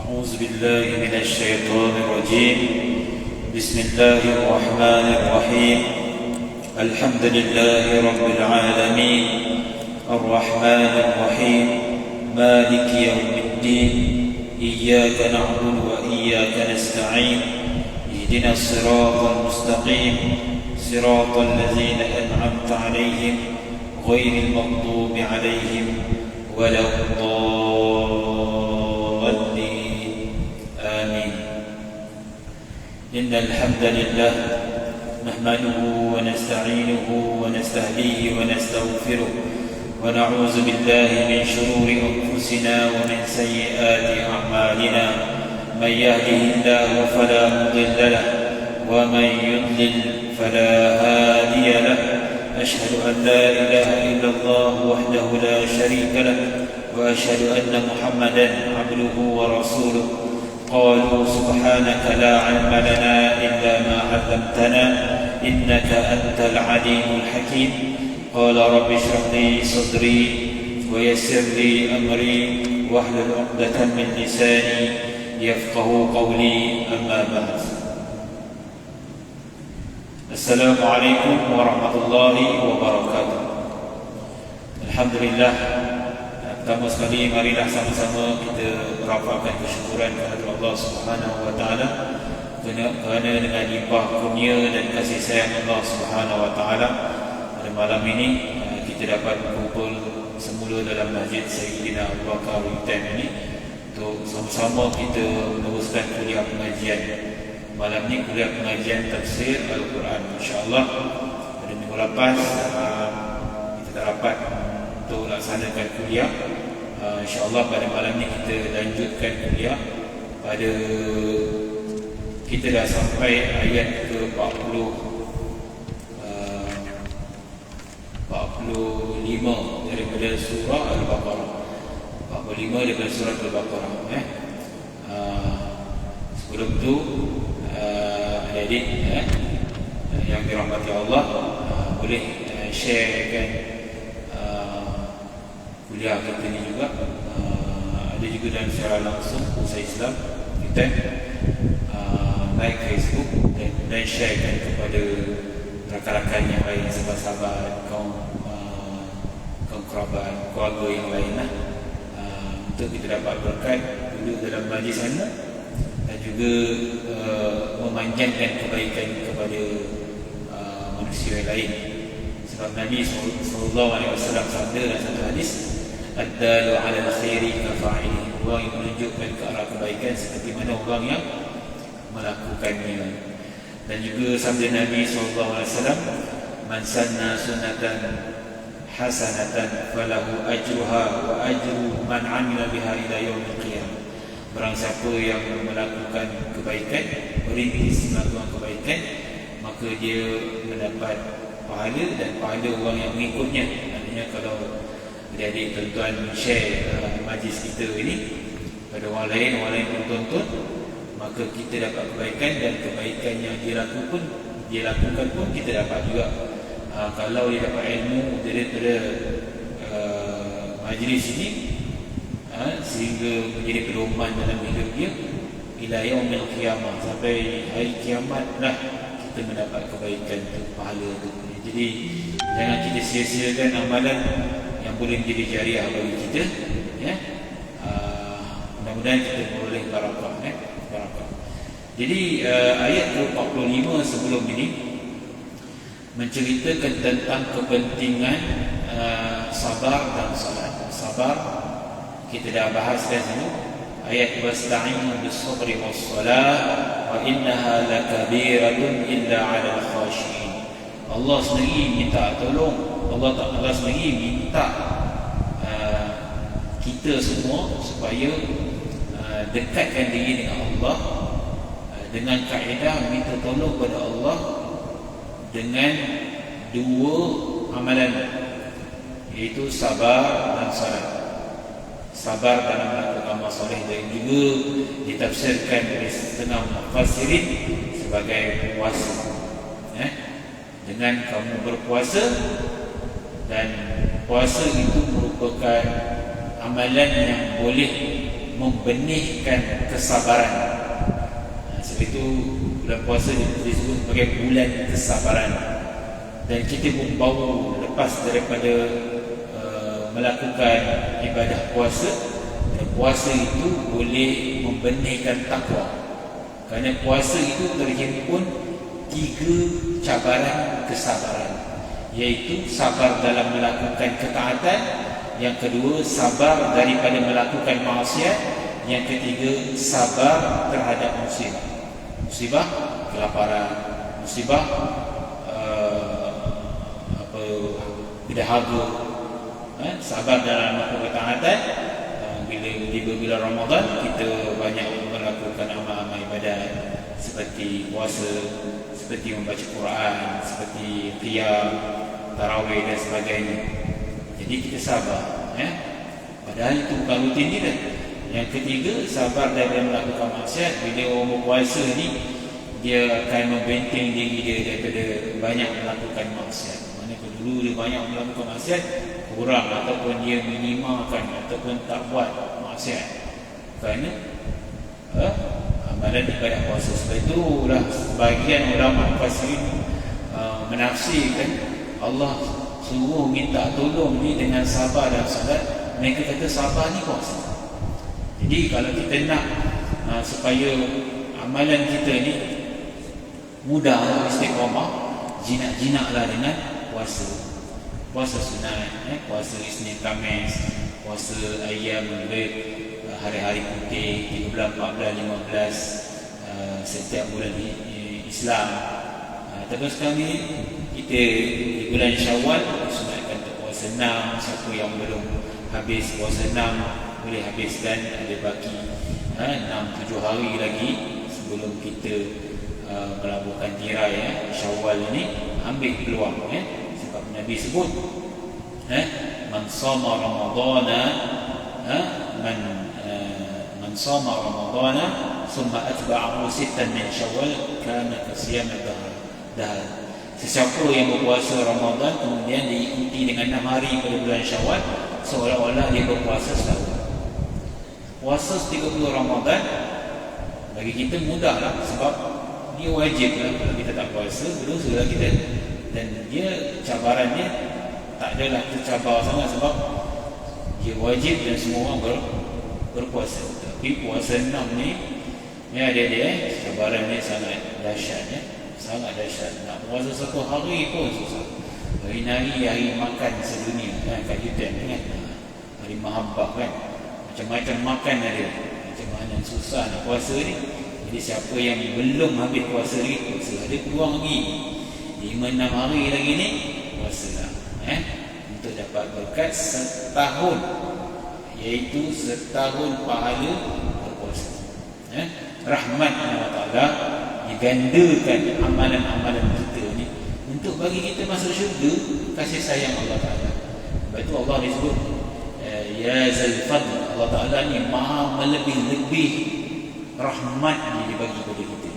أعوذ بالله من الشيطان الرجيم. بسم الله الرحمن الرحيم. الحمد لله رب العالمين الرحمن الرحيم مالك يوم الدين إياك نعبد وإياك نستعين اهدنا الصراط المستقيم صراط الذين أنعمت عليهم غير المغضوب عليهم ولا الضالين آمين. إن الحمد لله نحمده ونستعينه ونستهديه ونستغفره ونعوذ بالله من شرور أنفسنا ومن سيئات أعمالنا. من يهده الله فلا مضل له ومن يضلل فلا هادي له. أشهد أن لا إله إلا الله وحده لا شريك له وأشهد أن محمدا عبده ورسوله. قالوا سبحانك لا علم لنا إلا ما علمتنا إنك أنت العليم الحكيم. قال رب اشرح لي صدري ويسر لي أمري واحلل عقدة من لساني يفقه قولي. أما بعد. Assalamualaikum warahmatullahi wabarakatuh. Alhamdulillah, pertama sekali marilah sama-sama kita merapatkan kesyukuran kepada Allah Subhanahu wa taala kerana dengan limpah kurnia dan kasih sayang Allah Subhanahu wa taala pada malam ini kita dapat berkumpul semula dalam Masjid Sayyidina Abu Bakar ini untuk sama-sama kita meneruskan kuliah pengajian. Malam ni kuliah pengajian tafsir Al-Quran. InsyaAllah pada minggu lepas kita tak dapat untuk laksanakan kuliah. InsyaAllah pada malam ni kita lanjutkan kuliah. Kita dah sampai ayat ke 45 daripada surah Al-Baqarah. 45 daripada surah Al-Baqarah. Sebelum tu adik yang dirahmati Allah boleh sharekan kuliah kita ni juga. Ada juga dan secara langsung usaha Islam kita like Facebook dan sharekan kepada rakan-rakan yang lain, sahabat-sahabat, kaum kerabat, keluarga yang lain untuk kita dapat berkat dulu dalam majlis sana dan juga memanjangkan kebaikan kepada manusia yang lain. Sebab Nabi SAW sabda dalam satu hadis, ad-dalu 'ala al-khairi kafa'ili, orang yang menunjukkan ke arah kebaikan seperti mana orang yang melakukannya. Dan juga sabda Nabi SAW, man sanna sunnatan hasanatan falahu ajruha wa ajru man 'amila biha ila yaumil qiyamah. Barang siapa yang melakukan kebaikan, merintis melakukan kebaikan, maka dia mendapat pahala dan pahala orang yang mengikutnya. Maksudnya kalau adik-adik tuan-tuan share majlis kita ini pada orang lain pun tonton, maka kita dapat kebaikan dan kebaikan yang dia lakukan pun kita dapat juga. Kalau dia dapat ilmu daripada majlis ini sehingga menjadi pedoman dalam hidup dia ila yaumil qiyamah, sampai hari kiamat lah kita mendapat kebaikan tu, pahala tu. Jadi jangan kita sia-siakan amalan yang boleh menjadi jariah bagi kita, mudah-mudahan kita boleh barakah. Jadi ayat 45 sebelum ini menceritakan tentang kepentingan sabar dan salat. Sabar kita dah bahaskan dulu, ayat wasta'inu bis-sabri was-salah wa innaha lakabiratun illa 'alal khashiin. Allah sendiri minta tolong, Allah Ta'ala sendiri minta kita semua supaya dekatkan diri dengan Allah dengan kaedah minta tolong kepada Allah dengan dua amalan, iaitu sabar dan salat. Sabar dalam melakukan amal soleh dan juga ditafsirkan oleh setengah mufassirin sebagai puasa. Dengan kamu berpuasa, dan puasa itu merupakan amalan yang boleh membenihkan kesabaran. Sebab itu bulan puasa disebut sebagai bulan kesabaran. Dan kita pun baru lepas daripada melakukan ibadah puasa. Dan puasa itu boleh membenihkan takwa. Kerana puasa itu terhimpun 3 cabaran kesabaran, iaitu sabar dalam melakukan ketaatan, yang kedua sabar daripada melakukan maksiat, yang ketiga sabar terhadap musibah. Musibah kelaparan, musibah berdahaga, sabar dalam melakukan ketaatan. Bila Ramadan kita banyak melakukan amal-amal ibadat seperti puasa, seperti membaca Quran, seperti qiyam, tarawih dan sebagainya. Jadi kita sabar, padahal itu bukan rutin kita. Yang ketiga, sabar daripada melakukan maksiat. Bila orang berpuasa ni, dia akan membenteng diri dia daripada banyak melakukan maksiat. Mana dulu dia banyak melakukan maksiat, kurang ataupun dia minimalkan ataupun tak buat maksiat kerana amalan ibadah puasa. Sebab itulah sebahagian ulama mufassirin menafsirkan Allah suruh minta tolong ni dengan sabar dan salat. Mereka kata sabar ni puasa. Jadi kalau kita nak supaya amalan kita ni mudah istiqamah, jinak-jinaklah dengan puasa. Puasa sunat, puasa Isnin Khamis, puasa ayam hari-hari putih 13, 14, 15 setiap bulan Islam. Tapi sekarang ni kita di bulan Syawal disunatkan untuk puasa 6. Siapa yang belum habis puasa 6 boleh habiskan, ada baki 6-7 hari lagi sebelum kita melabuhkan tirai Syawal ini. Ambil peluang, sebab Nabi sebut man sama Ramadana man sama Ramadana summa atba'ahu 6 min Syawal kana kasiyam dahr. Sesiapa yang berpuasa Ramadan kemudian diikuti dengan 6 hari pada bulan Syawal, seolah-olah dia berpuasa setahun. Puasa 30 Ramadan bagi kita mudahlah, sebab dia wajib lah. Kalau kita tak puasa, berdosa lah kita. Dan dia cabarannya tak adalah tercabar sangat sebab dia wajib dan semua orang berpuasa. Tapi puasa 6 ni ada cabarannya sangat dahsyat, sangat dahsyat. Nak puasa 1 hari pun susah. Hari makan sedunia kat YouTube kan, hari mahabbah kan, macam-macam makan ada. Macam mana susah nak puasa ni. Jadi siapa yang belum habis puasa lagi, puasa. Ada peluang lagi 5-6 hari lagi ni, puasalah untuk dapat berkat setahun, iaitu setahun pahala berpuasa. Rahmat Allah Ta'ala digandakan amalan-amalan kita ni untuk bagi kita masuk syurga, kasih sayang Allah Ta'ala. Sebab itu Allah disebut Ya Zal Fadl. Allah Ta'ala ni maha melebih-lebih rahmat yang dibagi kepada kita.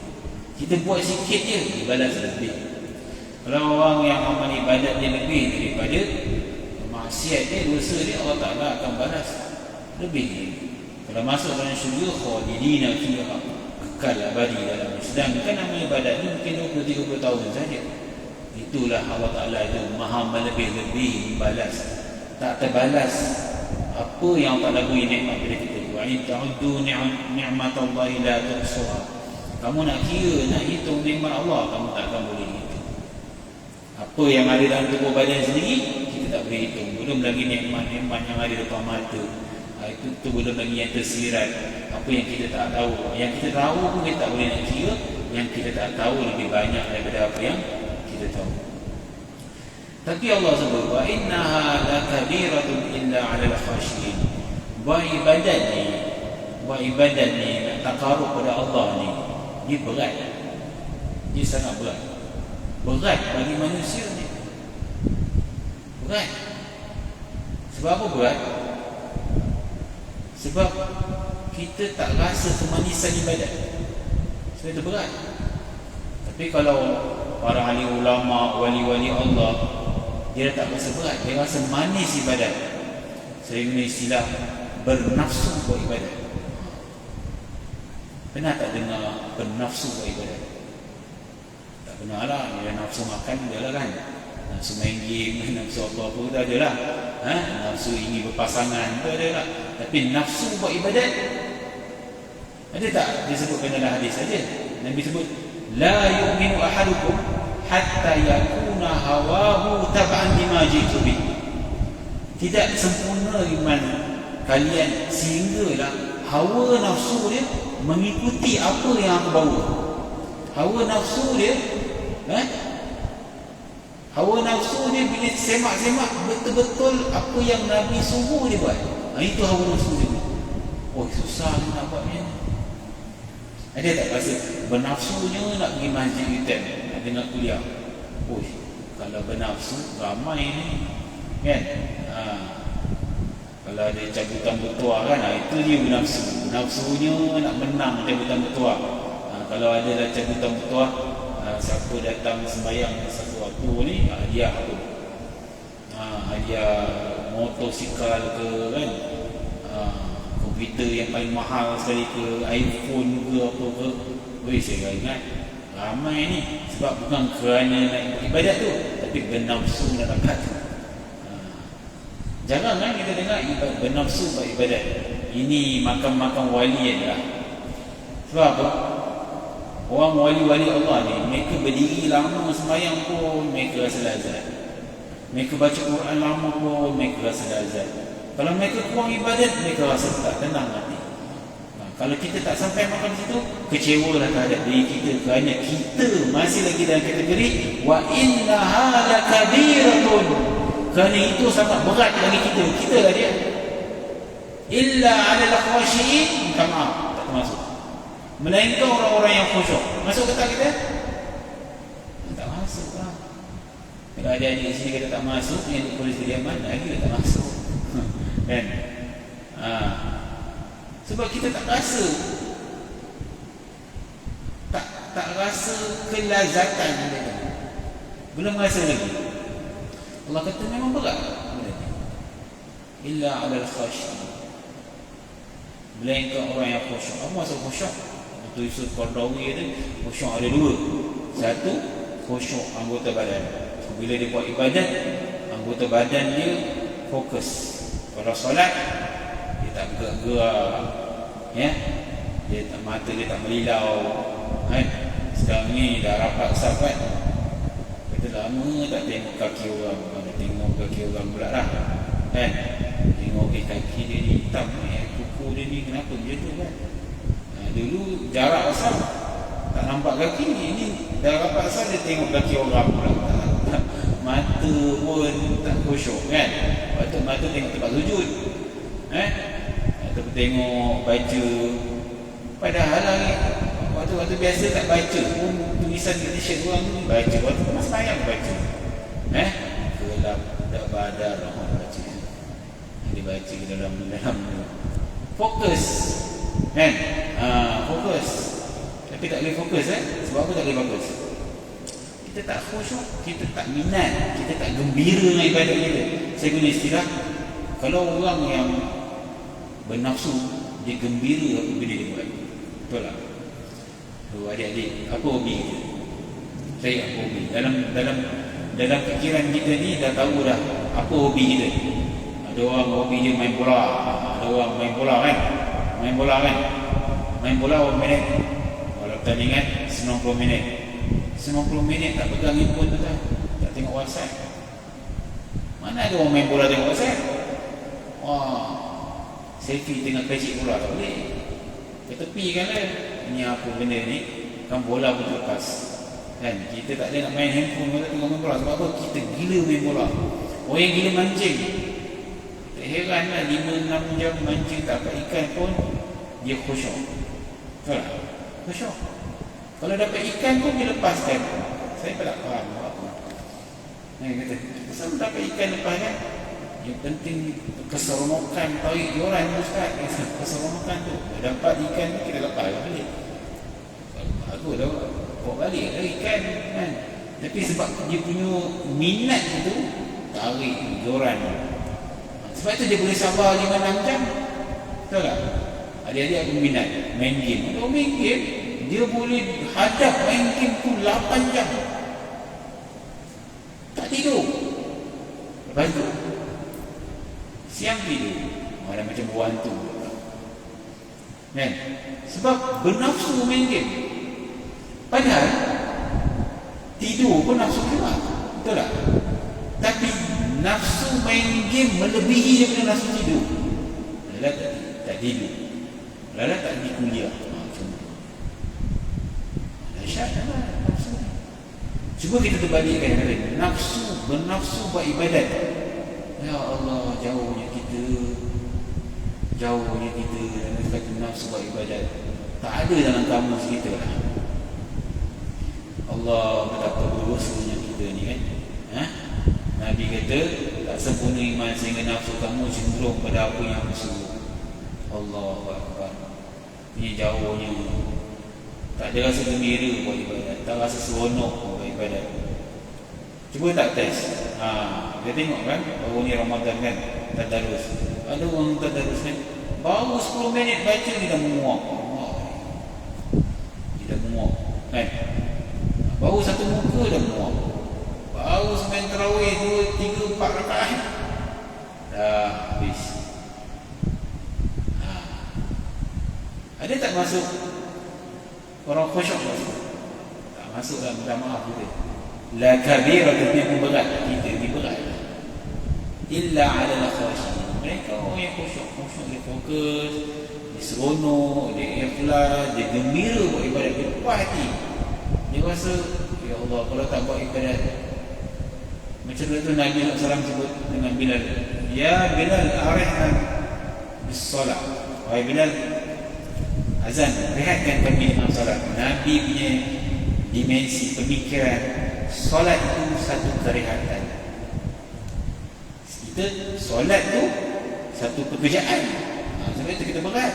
Kita buat sikit je, dibalas lebih. Kalau orang yang amal ibadat dia lebih daripada maksiat dia, dosa dia, Allah Ta'ala akan balas lebih. Kalau masuk dalam syurga, khalidina fiha, kekal abadi dalam. Sedangkan amal ibadat ni mungkin 20-30 tahun saja. Itulah Allah Ta'ala itu maha melebih-lebih balas. Tak terbalas apa yang Allah Ta'ala beri nikmat kepada kita. Wa in ta'uddu ni'matallahi la tuhsuha. Kamu nak kira, nak hitung nikmat Allah, kamu tak akan boleh hitung. Apa yang ada dalam tubuh badan sendiri kita tak boleh hitung. Belum lagi nikmat-nikmat yang ada depan mata. Itu belum lagi yang tersirat. Apa yang kita tak tahu. Yang kita tahu pun kita tak boleh nak kira. Yang kita tak tahu lebih banyak daripada apa yang kita tahu. Tapi Allah sebut wa innaha lakabiratun illa 'alal khashiyin. Buat ibadat ni nak takarub pada Allah ni, dia berat. Dia sangat berat. Berat bagi manusia ni. Berat. Sebab apa berat? Sebab kita tak rasa kemanisan ibadat. Sebab itu berat. Tapi kalau para ahli ulama, wali-wali Allah, dia tak rasa berat, dia rasa manis ibadat. Saya guna istilah bernafsu buat ibadat. Pernah tak dengar bernafsu buat ibadat? Tak pernah lah. Dia nafsu makan dia lah kan, nafsu main game, nafsu apa-apa tu ada lah, nafsu ingin berpasangan tu ada lah. Tapi nafsu buat ibadat ada tak? Dia sebutkan dalam hadis saja. Nabi sebut, la yu'minu ahadukum hatta yakuna hawahu tab'an lima jitu bih. Tidak sempurna iman kalian sehinggalah hawa nafsu dia mengikuti apa yang aku bawa. Hawa nafsu dia hawa nafsu dia bila semak-semak betul-betul apa yang Nabi suruh dia buat. Itu hawa nafsu dia. Oh, susah nak buat macam ni. Ada tak rasa bernafsunya nak pergi masjid UTM, nak dengar kuliah? Oh, kalau bernafsu ramai ni kan. Kalau ada cabutan bertuah kan, itu dia bernafsu. Nafsunya nak menang cabutan bertuah. Kalau ada lah cabutan bertuah, siapa datang sembahyang satu waktu ni, hadiah apa? Hadiah motosikal ke kan, komputer yang paling mahal sekali ke, iPhone ke apa ke. Weh, saya ingat ramai ni sebab bukan kerana nak ibadat tu, tapi bernafsu nak dapat tu. Jangan kan kita dengar bernafsu buat ibadat. Ini makam-makam wali adalah. Sebab apa? Orang wali-wali Allah ni, mereka berdiri lama sembahyang pun mereka rasa lazat. Mereka baca Quran lama pun mereka rasa lazat. Kalau mereka kurang ibadat, mereka rasa tak tenang hati. Kalau kita tak sampai makan situ, kecewalah terhadap diri kita, kerana kita masih lagi dalam kategori wa innaha lakabiratun. Kerana itu sangat berat bagi kita. Kita lah dia. Illa 'alal khashiyin, minta maaf, tak termasuk. Melainkan orang-orang yang khusyuk. Masuk ke tak kita? Tak masuk lah. Kalau ada adik sini kata tak masuk, yang di polis kediaman lagi tak masuk. Kan? Sebab kita tak rasa, tak rasa kelazatan kita. Belum rasa lagi. Allah kata memang berat. Illa 'alal khashiyin, melainkan orang yang khusyuk. Apa maksud khusyuk? Itu Yusuf Qardawi itu khusyuk ada dua. Satu, khusyuk anggota badan. Bila dia buat ibadat, anggota badan dia fokus. Kalau solat, dia tak gerak-gerak, ya, dia tak, mata dia tak melilau, kan? Sekarang ni dah rapat sahabat, kata lama tak tengok kaki orang. Tengok kaki orang pula lah, kan? Tengok kaki dia ni hitam ni, kuku dia ni kenapa dia tu kan? Dulu jarak asal tak nampak kaki ni, ini dah rapat asal dia tengok kaki orang pula. Mata pun tak khusyuk kan? Patut mata tengok tempat sujud, ataupun tengok baca. Padahal waktu biasa tak baca pun, tulisan kat t-shirt orang tu baca. Waktu tu masa sayang baca, gelap tak badar orang baca. Dia baca dalam fokus kan? Fokus. Tapi tak boleh fokus sebab apa tak boleh fokus? Kita tak khusyuk, kita tak minat, kita tak gembira dengan ibadat kita. Saya guna istilah, kalau orang yang bernafsu, dia gembira apabila dia buat. Betul tak? Adik-adik, apa hobi kita? Saya apa hobi? Dalam fikiran kita ni dah tahu dah apa hobi kita. Ada orang hobi dia main bola. Ada orang main bola kan? Main bola berapa minit? Kalau pertandingan 90 minit. 90 minit tak pegang handphone tu tak tengok WhatsApp. Mana ada orang main bola tengok WhatsApp? Wah, selfie tengah kecik bola tak boleh. Ke tepi kan lah. Ini apa benda ni? Kan bola pun terlepas. Kan? Kita tak ada nak main handphone, kita tengok main bola. Sebab apa? Kita gila main bola. Orang yang gila mancing, tak heran lah 5-6 jam mancing tak dapat ikan pun dia khusyuk. Betul tak? Khusyuk. Kalau dapat ikan pun dia lepaskan. Saya tak faham apa. Kata, kenapa dapat ikan lepas kan? Yang penting keseronokan tarik joran Ustaz. Keseronokan tu, dapat ikan tu kita lepas balik. Bagus dah, bawa balik lah ikan kan. Tapi sebab dia punya minat itu, tarik joran. Sebab tu dia boleh sabar 5-6 jam. Betul tak? Adik-adik aku minat main game. Kalau main game, dia boleh hadap main game tu 8 jam. Tak tidur. Lepas tu siang tidur. Ada macam buah hantu kan? Sebab bernafsu main game. Padahal tidur pun nafsu juga, betul tak? Tapi nafsu main game melebihi daripada nafsu tidur. Lala tak tidur, Lala tak pergi kuliah. Macam tu dahsyat lah nafsu. Cuba kita terbalikkan, bernafsu buat ibadat. Ya Allah, jauhnya kita dengan kata nafsu buat ibadat. Tak ada dalam kamus kita lah. Allah betapa berosanya kita ni kan. Nabi kata tak sempurna iman sehingga nafsu kamu cenderung pada apa yang aku suruh. Allahu Akbar. Ini jauhnya. Tak ada rasa gembira buat ibadat, tak rasa seronok buat ibadat. Cuba tak test. Dia tengok kan, baru ni Ramadan kan, tadarus. Ada orang tadarus kan, baru 10 minit baca dia dah menguap. Dia dah menguap kan. Baru satu muka dah menguap. Baru sembahyang tarawih 2, 3, 4 rakaat dah habis. Ada tak masuk orang khusyuk masuk? Tak masuk lah, minta maaf kita. La kabira tapi berat, kita ni berat. Illa ala al-khashiyin. Mereka orang yang khusyuk, dia fokus, dia seronok, dia ikhlas, dia gembira buat ibadat, dia puas hati. Dia rasa, ya Allah, kalau tak buat ibadat, macam tu Nabi SAW sebut dengan Bilal, ya Bilal, arihna bis-salat. Wahai Bilal, azan, rehatkan kami dengan salat. Nabi punya dimensi pemikiran, solat itu satu kerehatan. Kita solat tu satu pekerjaan. Sebab itu kita berat.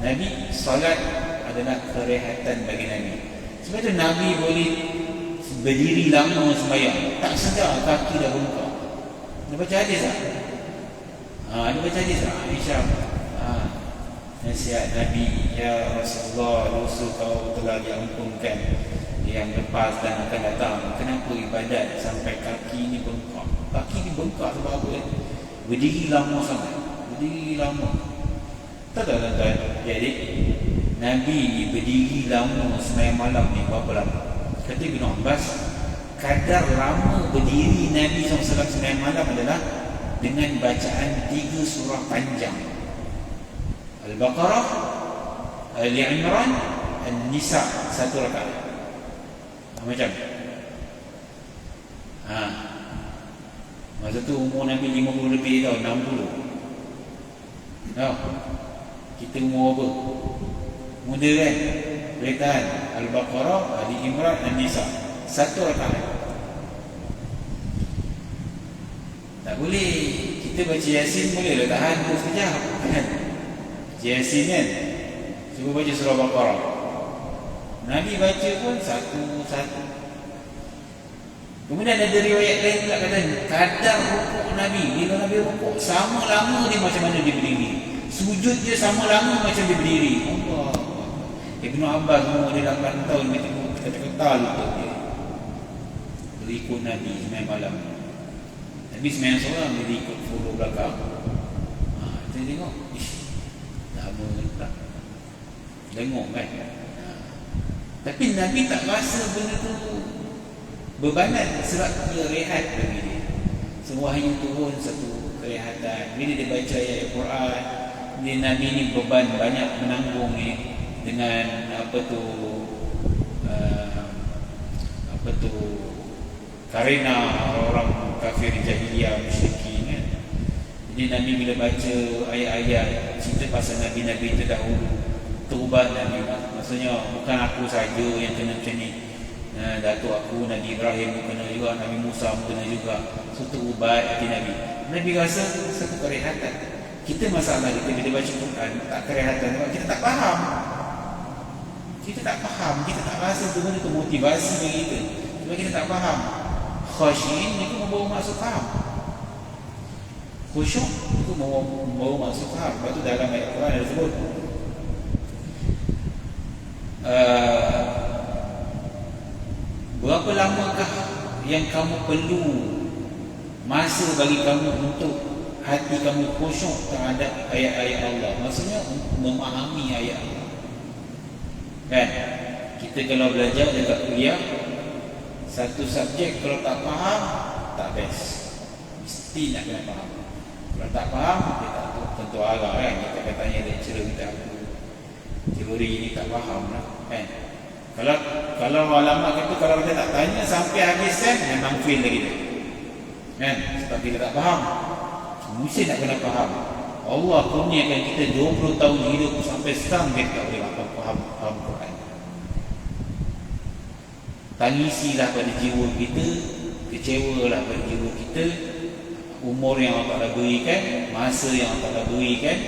Nabi solat adalah kerehatan bagi Nabi. Sebab itu Nabi boleh berdiri lama sembahyang, tak sedar kaki dah bengkak. Dia baca hadis tak? Dia baca hadis tak? Aisyah nasihat Nabi, ya Rasulullah, dosa kau telah diampunkan yang lepas dan akan datang. Kenapa ibadat sampai kaki ni bengkak? Kaki ni bengkak sebab apa? Berdiri lama sangat. Berdiri lama. Tak tuan-tuan. Jadi Nabi berdiri lama sembahyang malam ni berapa lama? Kata Ibn Abbas, kadar lama berdiri Nabi SAW sembahyang malam adalah dengan bacaan 3 surah panjang. Al-Baqarah, Ali Imran, An-Nisa, 1 rakaat. Macam masa tu umur Nabi 50 lebih tau, 60 tau. Kita umur apa? Muda kan? Boleh tahan Al-Baqarah, Ali Imran, An-Nisa, 1 rakaat. Tak boleh. Kita baca Yasin boleh lah tahan 2 sekejap kan? Yasin kan, cuba baca surah Baqarah. Nabi baca pun satu-satu. Kemudian ada riwayat lain pula kata kadar rukuk Nabi, bila Nabi rukuk sama lama dia macam mana dia berdiri, sujud dia sama lama macam dia berdiri. Allah. Ibn Abbas umur dia 8 tahun, kata-kata lutut dia berikut Nabi sembahyang malam. Nabi sembahyang seorang, dia ikut follow belakang. Kita tengok, lama tak tengok kan. Tapi Nabi tak rasa benda tu bebanan, sebab dia rehat bagi dia. Wahyu turun satu kerehatan. Bila dia baca ayat Al-Quran, dia Nabi ni beban banyak menanggung ni dengan karena orang kafir jahiliyah musyrikin kan. Jadi Nabi bila baca ayat-ayat cerita pasal Nabi-Nabi terdahulu, taubat Nabi, maksudnya bukan aku saja yang kena macam ni, datuk aku Nabi Ibrahim kena juga, Nabi Musa kena juga. So taubat hati Nabi. Nabi rasa satu kerehatan. Kita masalah kita bila baca Quran tak kerehatan sebab kita tak faham. Kita tak rasa tu benda tu motivasi bagi kita. Sebab kita tak faham. Khasyin itu membawa maksud faham. Khusyuk itu membawa maksud faham. Lepas tu dalam ayat Quran ada sebut berapa lamakah yang kamu perlu masa bagi kamu untuk hati kamu khusyuk terhadap ayat-ayat Allah? Maksudnya memahami ayat Allah. Kan? Kita kalau belajar dekat kuliah, satu subjek kalau tak faham, tak best. Mesti nak kena faham. Kalau tak faham, dia tak tentu arah kan. Kita katanya lecturer kita aku teori ni tak faham lah kan. Kalau alamat kata, kalau kita tak tanya sampai habis kan, memang fail lagi dia kan, sebab kita tak faham. Mesti nak kena faham. Allah kurniakan kita 20 tahun hidup sampai sekarang kita tak boleh faham Quran. Tangisilah pada jiwa kita, kecewalah pada jiwa kita. Umur yang Allah Ta'ala berikan, masa yang Allah Ta'ala berikan,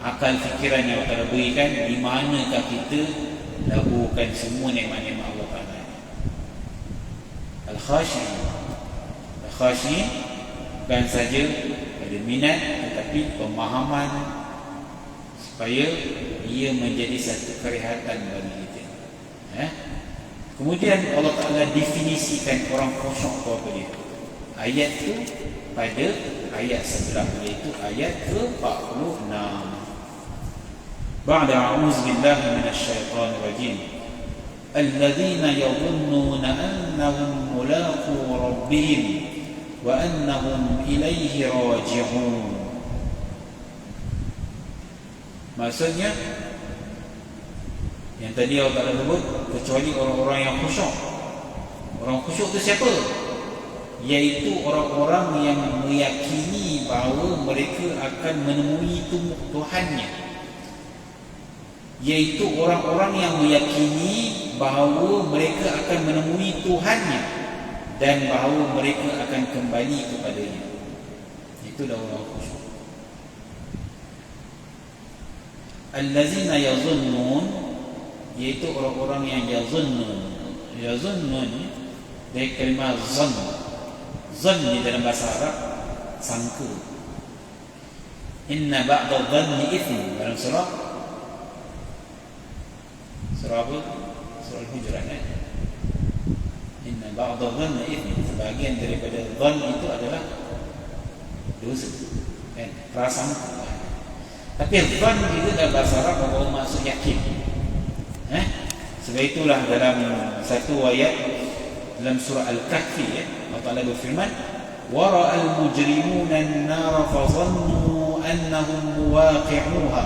akal fikiran yang Allah Ta'ala berikan, di manakah kita laburkan semua nikmat-nikmat Allah Ta'ala? Al-Khashi bukan saja ada minat, tetapi pemahaman supaya ia menjadi satu kerehatan bagi kita. Kemudian Allah Ta'ala definisikan orang khusyuk itu apa dia. Ayat itu pada ayat sebelah, iaitu ayat ke-46. Ba'da a'udzu billahi minasyaitonir rajim. Alladzina yadhunnuna annahum mulaqu rabbihim wa annahum ilaihi raji'un. Maksudnya yang tadi Allah Ta'ala sebut, kecuali orang-orang yang khusyuk. Orang khusyuk itu siapa? Iaitu orang-orang yang meyakini bahawa mereka akan menemui Tuhannya. Iaitu orang-orang yang meyakini bahawa mereka akan menemui Tuhannya dan bahawa mereka akan kembali kepadanya. Itulah orang khusyuk. Allazina yazunnun, iaitu orang-orang yang yazunnun dari kalimah zann. Zann di dalam bahasa Arab sangka. Inna ba'da dhanni ithmu, dalam surah apa? Surah Al-Hujurat. Inna ba'da dhanni ithmu, sebahagian daripada dhann itu adalah dosa kan, prasangka. Tapi dhann itu dalam bahasa Arab membawa maksud yakin. Sebab itulah dalam satu ayat dalam surah Al-Kahfi, Allah Ta'ala berfirman, wa ra'al mujrimuna an-nar fa dhannu annahum muwaqi'uha.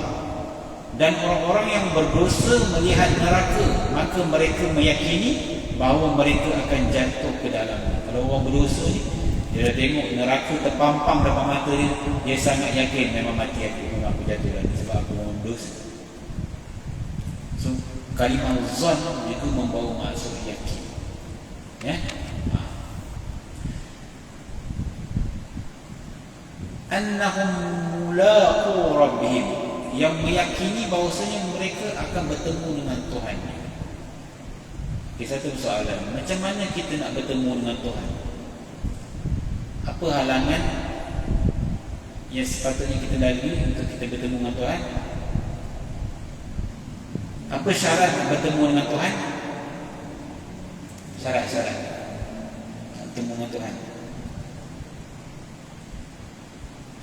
Dan orang-orang yang berdosa melihat neraka, maka mereka meyakini bahawa mereka akan jatuh ke dalamnya. Kalau orang berdosa ni, dia dah tengok neraka terpampang depan mata dia, dia sangat yakin memang mati aku, memang aku jatuh dalam sebab aku orang berdosa. So kalimah zan juga membawa maksud yakin. Annahum mulaqu rabbihim, yang meyakini bahawasanya mereka akan bertemu dengan Tuhannya. Satu soalan, macam mana kita nak bertemu dengan Tuhan? Apa halangan yang sepatutnya kita lalui untuk kita bertemu dengan Tuhan? Apa syarat nak bertemu dengan Tuhan? Syarat-syarat nak bertemu dengan Tuhan.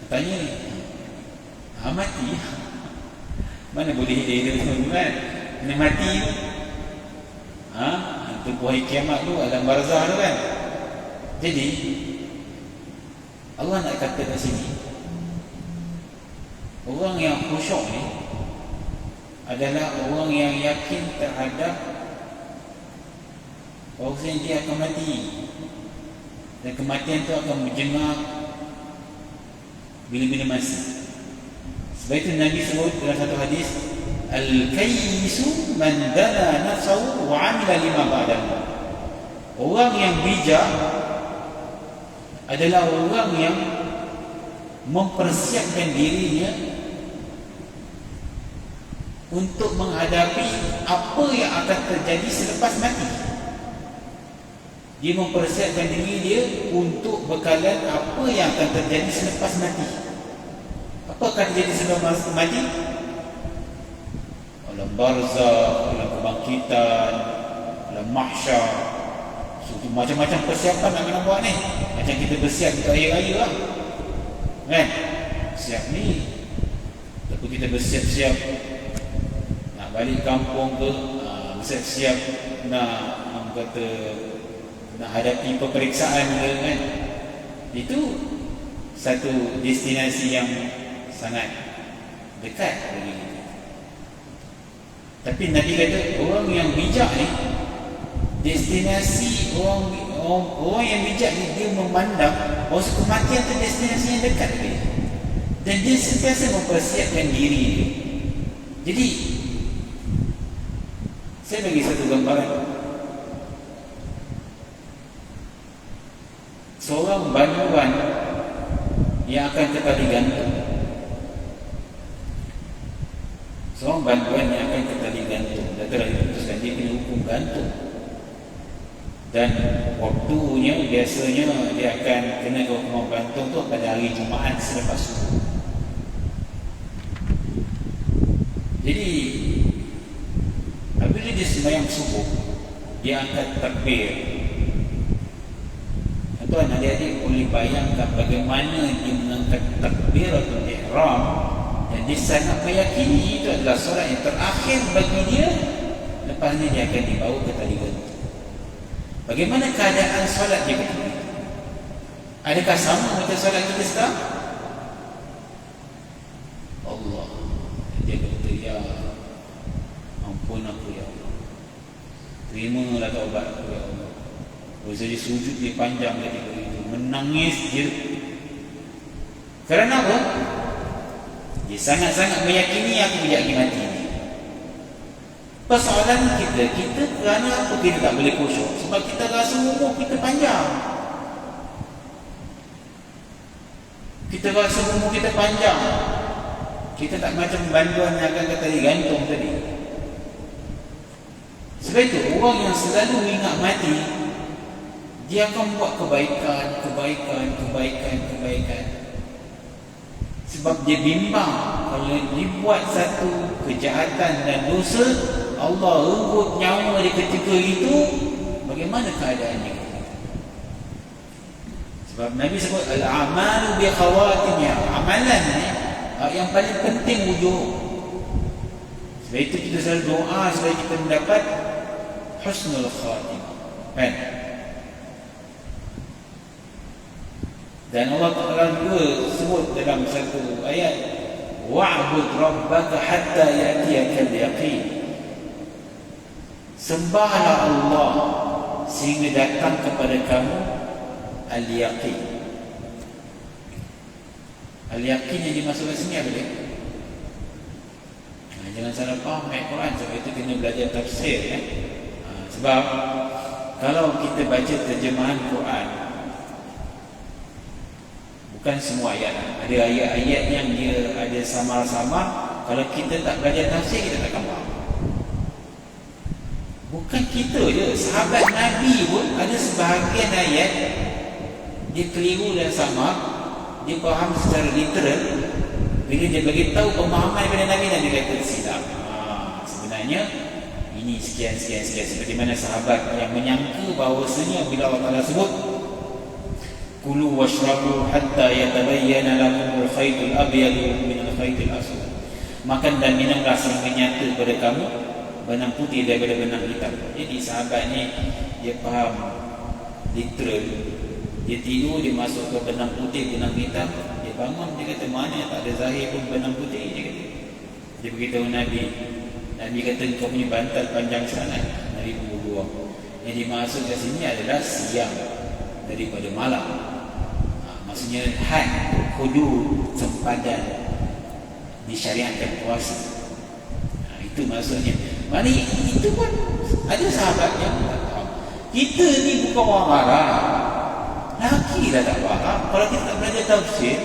Tanya ni, mati mana boleh hidup tuan-tuan? Kena mati tu. Tempoh hari kiamat tu, alam barzah tu kan. Jadi Allah nak kata kat sini, orang yang khusyuk ni adalah orang yang yakin terhadap bahawasanya dia akan mati, dan kematian itu akan menjengah bila-bila masa. Sebab itu Nabi sebut dalam satu hadis, al-kayyisu man dana nafsahu wa 'amila lima ba'dahu. Orang yang bijak adalah orang yang mempersiapkan dirinya untuk menghadapi apa yang akan terjadi selepas mati. Dia mempersiapkan diri dia untuk bekalan apa yang akan terjadi selepas mati. Apa akan terjadi selepas mati? alam barzakh, alam kebangkitan, alam mahsyar. So, macam-macam persiapan nak kena buat ni. Macam kita bersiap untuk raya-raya lah, kan? Siap ni, tapi kita bersiap-siap nak balik kampung ke, bersiap-siap nak kata nak hadapi peperiksaan ke, kan? Itu satu destinasi yang sangat dekat bagi kita. Tapi Nabi kata orang yang bijak ni, destinasi orang yang bijak ni, dia memandang bahawa kematian itu destinasi yang dekat bagi dia, dan dia sentiasa mempersiapkan diri dia. Jadi saya bagi satu gambaran. Seorang banduan yang akan ke tali gantung, seorang banduan yang akan ke tali gantung, dan telah diputuskan dia kena hukum gantung, dan waktunya biasanya dia akan kena ke hukuman gantung tu pada hari Jumaat selepas subuh. Jadi apabila dia sembahyang subuh, dia angkat takbir. Tuan adik-adik boleh bayangkan bagaimana dia mengangkat takbiratul ihram, dan dia sangat meyakini itu adalah solat yang terakhir bagi dia. Lepas ni dia akan dibawa ke tali gantung. Bagaimana keadaan solat dia ketika itu? Adakah sama macam solat kita sekarang? Allah, dia kata, ya ampun aku ya Allah, terimalah taubat aku ya Allah. Bisa dia sujud dia panjang ketika itu, menangis dia. Kerana apa? Dia sangat-sangat meyakini aku tidak akan mati ini. Persoalan kita kerana apa kita tak boleh khusyuk? Sebab kita rasa umur kita panjang. Kita rasa umur kita panjang. Kita tak macam banduan yang akan kata digantung tadi. Sebab itu orang yang selalu ingat mati, dia akan buat kebaikan. Sebab dia bimbang kalau dia buat satu kejahatan dan dosa, Allah rebut nyawa dia ketika itu, bagaimana keadaannya? Sebab Nabi sebut al-amalu bi khawatimnya, amalan ni yang paling penting ujung. Sebab itu kita selalu doa supaya kita mendapat husnul khatimah, kan? Dan Allah Ta'ala juga sebut dalam satu ayat, wa'bud rabbaka hatta ya'tiyakal yaqin. Sembahlah Allah sehingga datang kepada kamu al-yaqin. Al-yaqin yang dimaksudkan sini apa dia? Jangan salah faham ayat Quran. Sebab itu kena belajar tafsir, ya? Sebab kalau kita baca terjemahan Quran, bukan semua ayat. Ada ayat-ayat yang dia ada samar-samar. Kalau kita tak belajar tafsir, kita takkan faham. Bukan kita je, sahabat Nabi pun ada sebahagian ayat dia keliru dan samar, dia faham secara literal. Bila dia bagi tahu pemahaman daripada Nabi, Nabi kata silap. Sebenarnya ini sekian. Seperti mana sahabat yang menyangka bahawasanya bila Allah Ta'ala sebut kulu washrabu hatta yatabayyana lakum al-khaytul abyadu min al-khaytil aswad, makan dan minumlah sehingga nyata kepada kamu benang putih daripada benang hitam. Jadi sahabat ni dia faham literal. Dia tidur, dia masuk ke benang putih, benang hitam. Dia bangun, dia kata mana yang tak ada zahir pun benang putih, dia kata. Dia beritahu Nabi. Nabi kata kau punya bantal panjang sangat. Nabi pun berbuang. Yang dimaksud kat sini adalah siang daripada malam. Maksudnya had, hudud, sempadan, disyariatkan puasa. Itu maksudnya. Mana itu pun ada sahabat yang tak faham. Kita ni bukan orang Arab, laki dah tak faham. Kalau kita tak belajar tafsir,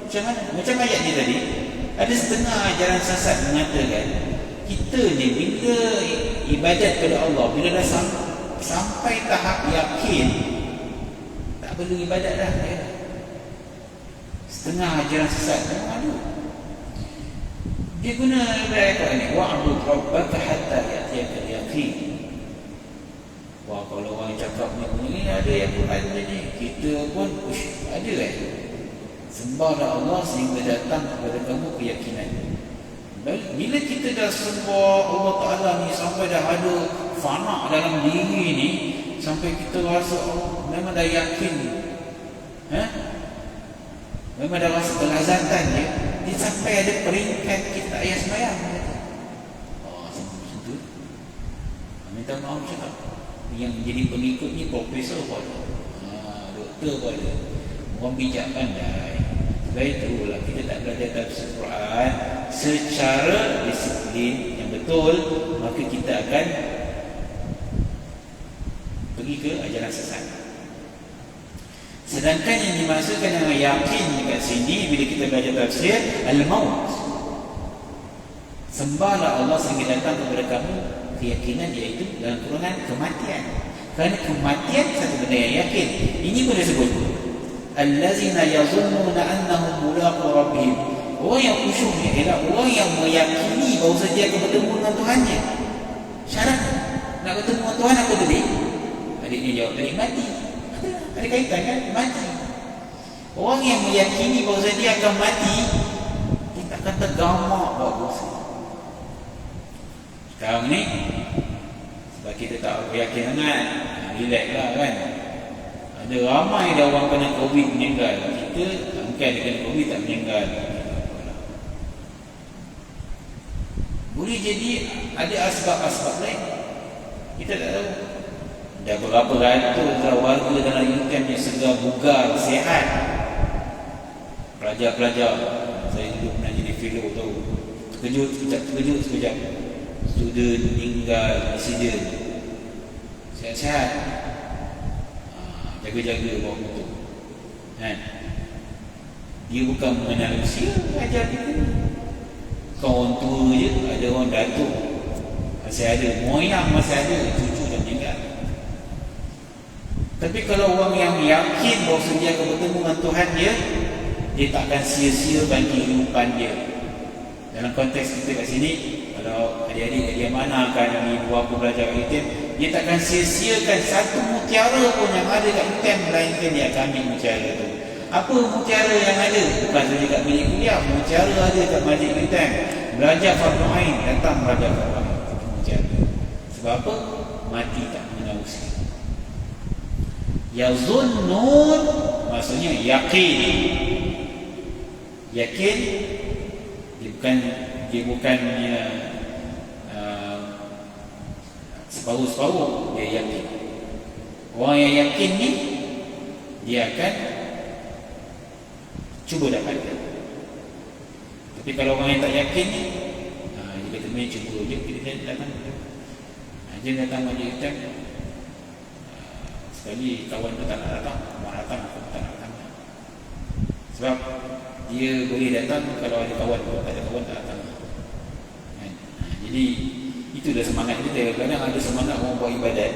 macam mana? Macam ayat ni tadi, ada setengah ajaran sesat mengatakan kita ni bila ibadat kepada Allah, bila dah sampai tahap yakin, tak perlu ibadat dah, ya. Setengah ajaran sesat ada. Dia guna ayat ni, wa'bud rabbaka hatta ya'tiyakal yaqin. Wah, kalau orang cakap ni ada yang Quran ni, kita pun ada sembahlah Allah sehingga datang kepada kamu keyakinan. Bila kita dah sembah Allah Ta'ala ni sampai dah ada fana dalam diri ni, sampai kita rasa memang dah yakin, memang dah rasa kelazatan dia sampai ada peringkat kita tak payah sembahyang. Macam tu. Minta maaf cakap. Yang jadi pengikut ni profesor pun ada, doktor pun ada, orang bijak pandai. Sebab itulah kita tak belajar tafsir Quran secara disiplin yang betul, maka kita akan pergi ke ajaran sesat. Sedangkan yang dimaksudkan dengan yakin dekat sini bila kita belajar tafsir al-maut, sembahlah Allah sehingga datang kepada kamu keyakinan, iaitu dalam kurungan kematian. Kerana kematian satu benda yang yakin. Ini boleh sebut allazina yazunnuna annahum mulaqu rabbihim. Orang yang khusyuk ni ialah orang yang meyakini bahawa dia akan bertemu dengan Tuhannya. Syarat nak bertemu dengan Tuhan apa tadi? Adik ni jawab tadi mati. Ada kaitan kan? Mati. Orang yang meyakini bahawa dia akan mati, kita akan tergamak bagus. Sekarang ni sebab kita tak yakin sangat, relax lah kan. Ada ramai dah orang kena COVID meninggal. Kita mungkin ada kena COVID tak meninggal. Boleh jadi ada asbab-asbab lain, kita tak tahu. Dah berapa ratus warga dalam UTM yang segar, bugar, sihat. Pelajar-pelajar, saya dulu pernah jadi fellow tahu, terkejut sekejap. Student meninggal, insiden, sihat-sihat, jaga-jaga bawa motor kan? Dia bukan mengenal usia, ajar kita. Kawan tua je, ada orang datuk masih ada, moyang masih ada, cucu dah meninggal. Tapi kalau orang yang yakin bahawa dia akan bertemu dengan Tuhan dia tak akan sia-siakan kehidupan dia. Dalam konteks kita kat sini, kalau adik-adik dia mana akan ibu aku belajar UTM, dia takkan sia-siakan satu mutiara pun yang ada kat UTM, melainkan dia akan ambil mutiara tu. Apa mutiara yang ada? Bukan saja kat bilik kuliah, mutiara ada kat majlis UTM. Belajar fardu ain, datang belajar fardu ain, mutiara. Sebab apa? Mati tak mengenal usia. Yazunnun maksudnya yakin. Yakin dia bukannya separuh-separuh, dia yakin. Orang yang yakin ni dia akan cuba dapatkan. Tapi kalau orang yang tak yakin ni, dia kata main cuba je, dia datang. Dia datang majlis UTM, sekali kawan tu tak nak datang, mak datang, aku tak nak datang. Sebab dia boleh datang kalau ada kawan, kalau tak ada kawan tak datang. Jadi itulah semangat kita. Kadang ada semangat orang buat ibadat,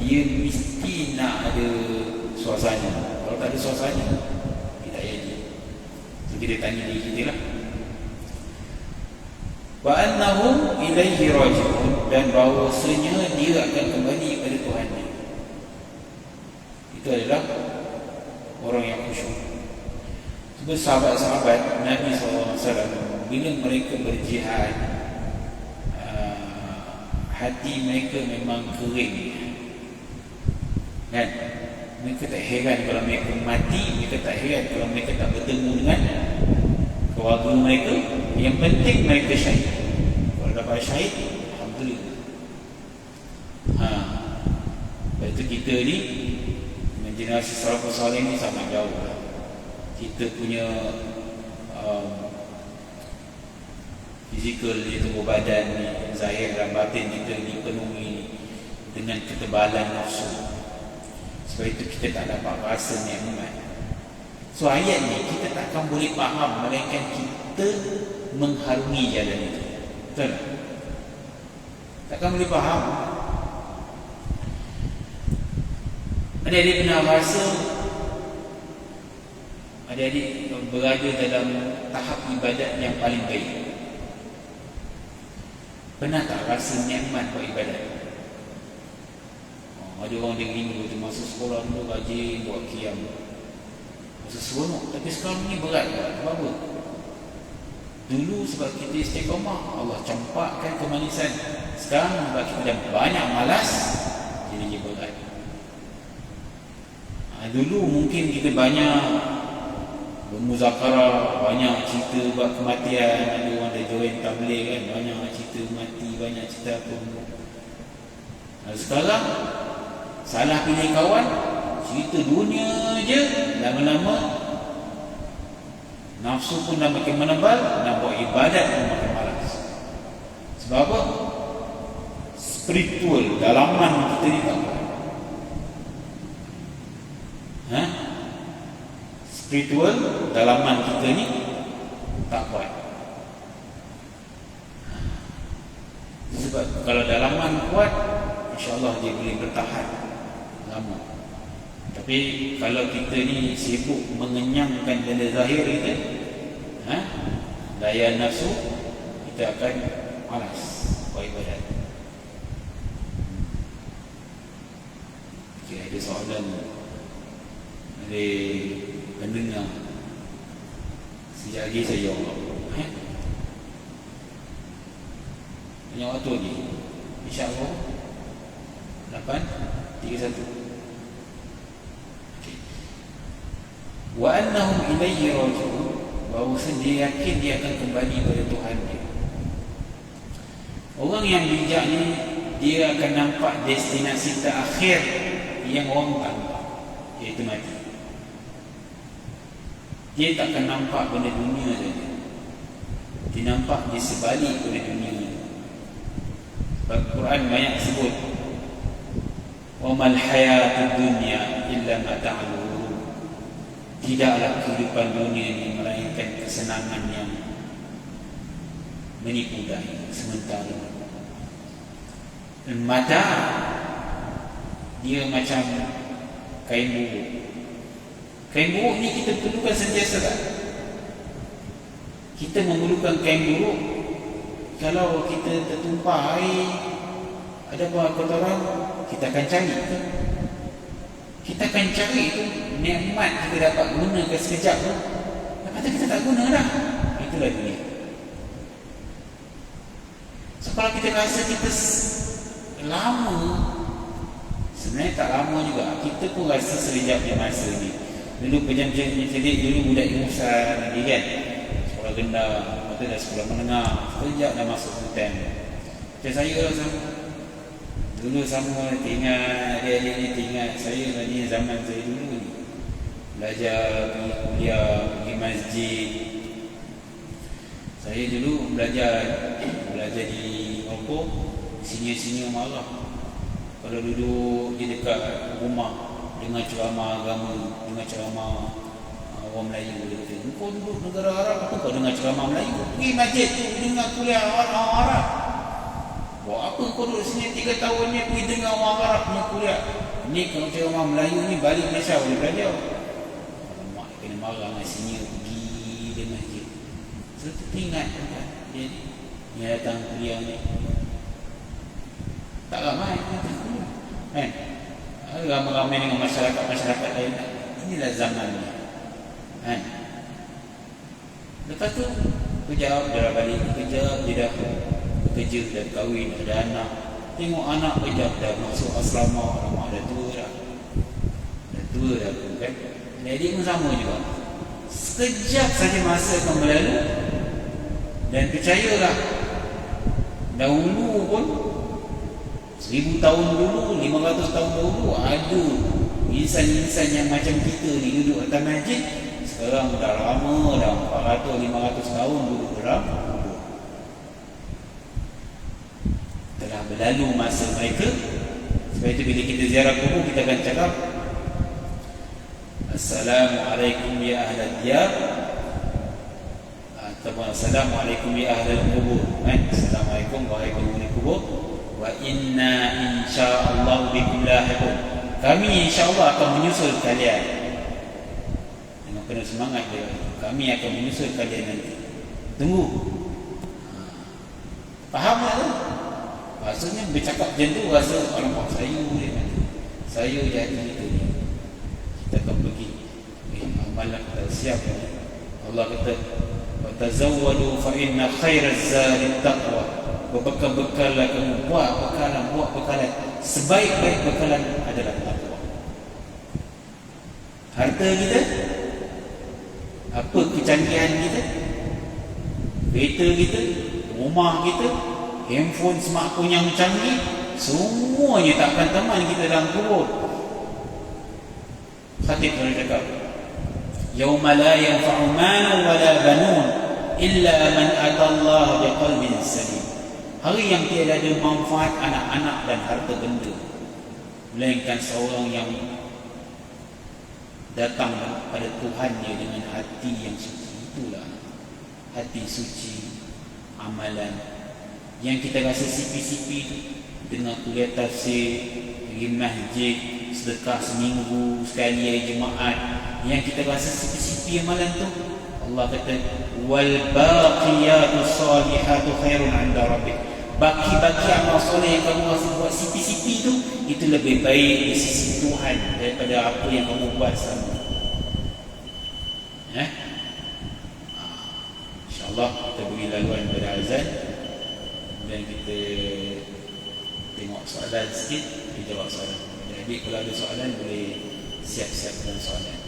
dia mesti nak ada suasana. Kalau tak ada suasana, dia tak jadi. So kita tanya diri kita lah, wa annahum ilaihi raji'un, dan bahawasanya dia akan kembali kepada Tuhan. Itu adalah orang yang khusyuk. Sebab sahabat-sahabat Nabi SAW, bila mereka berjihad, hati mereka memang kering kan? Mereka tak heran kalau mereka mati, mereka tak heran kalau mereka tak bertemu dengan keluarga mereka. Yang penting mereka syahid. Kalau dapat syahid, alhamdulillah. Lepas itu kita ni dengan generasi salafus salih ni sangat jauh lah. Kita punya fizikal ni, tubuh badan ni, zahir dan batin kita dipenuhi dengan ketebalan nafsu. Sebab itu kita tak dapat rasa nikmat. So ayat ni kita takkan boleh faham melainkan kita mengharungi jalan itu. Betul? Takkan boleh faham. Adik-adik pernah rasa adik-adik berada dalam tahap ibadat yang paling baik. Pernah tak rasa nikmat buat ibadat? Ada orang dia rindu tu masa sekolah dulu rajin buat qiyam, masa seronok. Tapi sekarang ni berat buat. Sebab apa? Dulu sebab kita istiqamah, Allah campakkan kemanisan. Sekarang sebab kita dah banyak malas, jadi dia berat. Dulu mungkin kita banyak bermuzakarah, banyak cerita buat kematian. Ada orang dah join tabligh kan, banyak cerita mati, banyak cerita apa. Sekarang salah pilih kawan, cerita dunia je. Lama-lama nafsu pun dah makin menebal, nak buat ibadat pun makin malas. Sebab apa? Spiritual dalaman kita ni tak kuat. Spiritual dalaman kita ni tak kuat. Sebab kalau dalaman kuat, insya-Allah dia boleh bertahan lama. Tapi kalau kita ni sibuk mengenyangkan benda zahir kita, daya nafsu, kita akan malas buat ibadat. Okay, ada soalan dari pendengar. Sekejap lagi saya jawab. Banyak waktu lagi, insya-Allah. 8:31. Okay. Wa annahum ilayhi raji'un, bahawa dia yakin dia akan kembali kepada Tuhan dia. Orang yang bijak ni, dia akan nampak destinasi terakhir yang orang tak nampak, iaitu mati. Dia tak akan nampak benda dunia saja. Dia nampak di sebalik benda dunia. Sebab Quran banyak sebut, wa mal hayatud dunya illa mata'ul ghurur. Tidaklah kehidupan dunia ini melainkan kesenangan yang menipu daya sementara. Dan mata dia macam kain buruk. Kain buruk ni kita perlukan sentiasa tak? Kita memerlukan kain buruk. Kalau kita tertumpah air, ada apa kotoran, kita akan cari tu. Kita akan cari tu, nikmat kita dapat gunakan sekejap tu, lepas tu kita tak guna dah. Itulah dunia. So kalau kita rasa kita lama, sebenarnya tak lama juga. Kita pun rasa selejapnya masa ni. Dulu pejam-pejam celik, dulu budak ingusan lagi kan, sekolah rendah, lepas tu dah sekolah menengah, sekejap dah masuk hutan. Macam saya lah sama. Dulu sama, ingat adik-adik ni, ingat saya lagi zaman saya dulu ni. Belajar, pergi kuliah, pergi masjid. Saya dulu belajar di Oppo, senior-senior marah. Kalau duduk di dekat rumah, dengar ceramah agama, dengar ceramah orang Melayu, dia kata, kau duduk negara Arab, apa kau dengar ceramah Melayu? Pergi masjid tu, dengar kuliah orang Arab. Buat apa kau duduk sini 3 tahun ni, pergi dengar orang Arab punya kuliah? Ni kalau ceramah Melayu ni, balik Malaysia boleh belajar. Alamak, kena marah dengan senior, pergi di masjid. So, teringat kan, dia yang datang kuliah ni. Tak ramai yang datang kuliah kan? Ramai-ramai dengan masyarakat lain. Inilah zaman ni kan? Lepas tu kejap dia dah balik, kejap dia dah kerja, dah kahwin, dah ada anak. Tengok anak kejap dah masuk asrama, mak dah tua dah. Dah tua dah pun kan? Adik pun sama juga. Sekejap saja masa akan berlalu. Dan percayalah, dahulu pun 1000 tahun dulu, 500 tahun dulu, ada insan-insan yang macam kita ni duduk atas masjid. Sekarang dah lama, dah 400-500 tahun duduk dalam kubur. Telah berlalu masa mereka. Sebab itu bila kita ziarah kubur, kita akan cakap, Assalamualaikum ya ahlal diyar, ataupun Assalamualaikum ya ahlal kubur. Assalamualaikum wahai penghuni kubur. Wa inna insyaallah bikum lahiqun. Kami insyaAllah akan menyusul kalian. Dengan penuh semangat dia, kami akan menyusul kalian nanti. Tunggu. Faham tak tu? Maksudnya bercakap macam tu rasa orang buat sayu dia kata. Sayu je hati kita ni. Kita akan pergi amalan kita siap ni. Allah kata watazawwadu fa inna khairaz zadi taqwa. Berbekal-bekallah kamu, buat bekalan. Sebaik-baik bekalan adalah takwa. Harta kita, apa kecanggihan kita, kereta kita, rumah kita, handphone, smartphone yang canggih, semuanya tak akan teman kita dalam kubur. Khatib pernah cakap, yauma la yanfa'u malun wala banun illa man atallaha biqalbin salim. Hari yang tiada ada manfaat anak-anak dan harta benda, melainkan seorang yang datang pada Tuhannya dengan hati yang suci. Itulah hati suci, amalan yang kita rasa sipi-sipi tu, dengar kuliah tafsir, pergi masjid, sedekah seminggu sekali hari Jumaat, yang kita rasa sipi-sipi amalan tu, Allah kata wal baqiyatus salihatu khairun 'inda rabbik. Baki-baki amal soleh yang kamu rasa buat sipi-sipi tu, itu lebih baik di sisi Tuhan daripada apa yang kamu buat selama. InsyaAllah kita beri laluan pada azan dan kita tengok soalan sikit, kita jawab soalan. Jadi kalau ada soalan boleh siap-siap dengan soalan.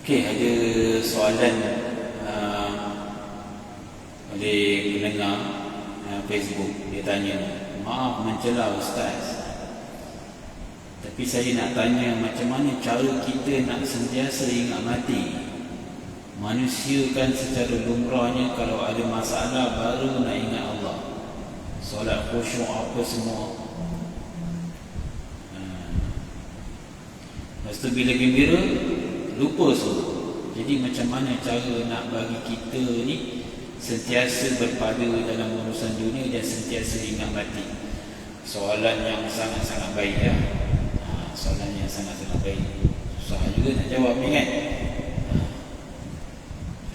Okey, ada soalan oleh pendengar Facebook. Dia tanya, maaf mencela Ustaz, tapi saya nak tanya macam mana cara kita nak sentiasa ingat mati. Manusia kan secara lumrahnya kalau ada masalah baru nak ingat Allah. Solat khusyuk apa semua. Lepas tu bila gembira lupa semua. Jadi macam mana cara nak bagi kita ni sentiasa berpada dalam urusan dunia dan sentiasa ingat mati? Soalan yang sangat-sangat baik ya. Soalan yang sangat-sangat baik. Susah juga nak jawab ni kan.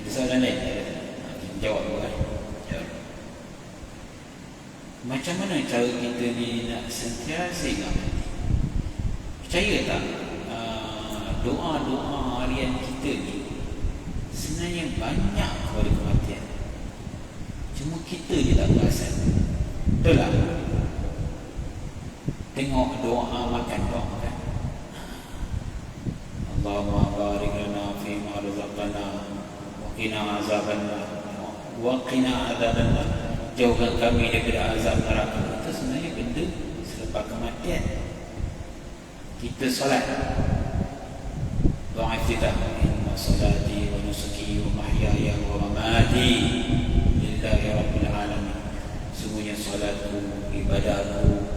Ada soalan lain? Jawab dulu kan. Macam mana cara kita ni nak sentiasa ingat mati? Percaya tak? Doa-doa harian kita ni sebenarnya banyak kepada kematian. Cuma kita je tak perasan. Betul tak? Tengok doa makan doa kan. Allahumma barik lana fi ma razaqtana wa qina azabannar wa qina adzabannar. Jauhkan kami daripada azab neraka. Itu sebenarnya benda selepas kematian. Kita solat doa iftitah, inna salati wa nusuki wa mahyaya wa mamati lillahi rabbil alamin. Semuanya solatku, ibadahku,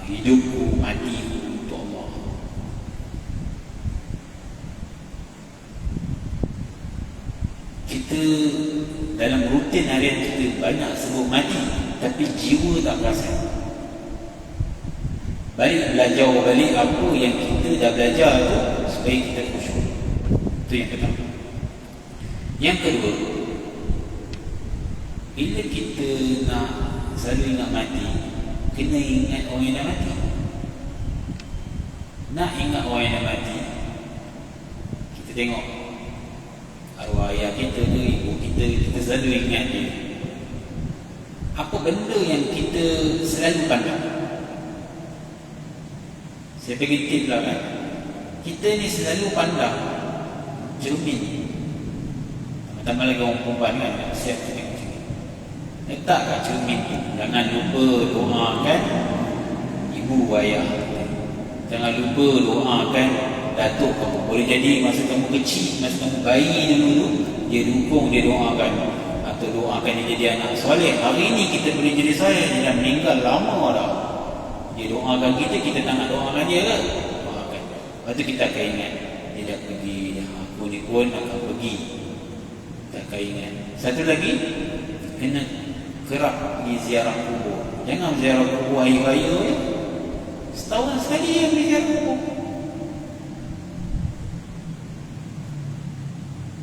hidupku, matiku untuk Allah. Kita dalam rutin harian kita banyak sebut mati, tapi jiwa tak perasan. Balik belajar balik apa yang kita dah belajar tu supaya kita khusyuk. Itu yang pertama. Yang kedua, bila kita nak selalu ingat mati, kena ingat orang yang dah mati. Nak ingat orang yang dah mati, kita tengok arwah ayah kita ke ibu kita selalu ingat dia. Apa benda yang kita selalu pandang? Saya bagi tip lah kan. Kita ni selalu pandang cermin. Tambah lagi orang perempuan kan, siap tengok cermin. Letak kat cermin tu. Jangan lupa doakan ibu ayah. Jangan lupa doakan datuk kamu. Boleh jadi masa kamu kecil, masa kamu bayi dulu, dia dukung, dia doakan. Atau doakan dia jadi anak soleh. Hari ni kita boleh jadi soleh. Dia dah meninggal lama dah. Dia doakan kita tak nak doakan dia ke? Doakan. Lepas tu kita akan ingat dia dah pergi, aku ni pun akan pergi. Kita akan ingat. Satu lagi, kena kerap pergi ziarah kubur. Jangan ziarah kubur hari raya ya. Setahun sekali yang pergi ziarah kubur.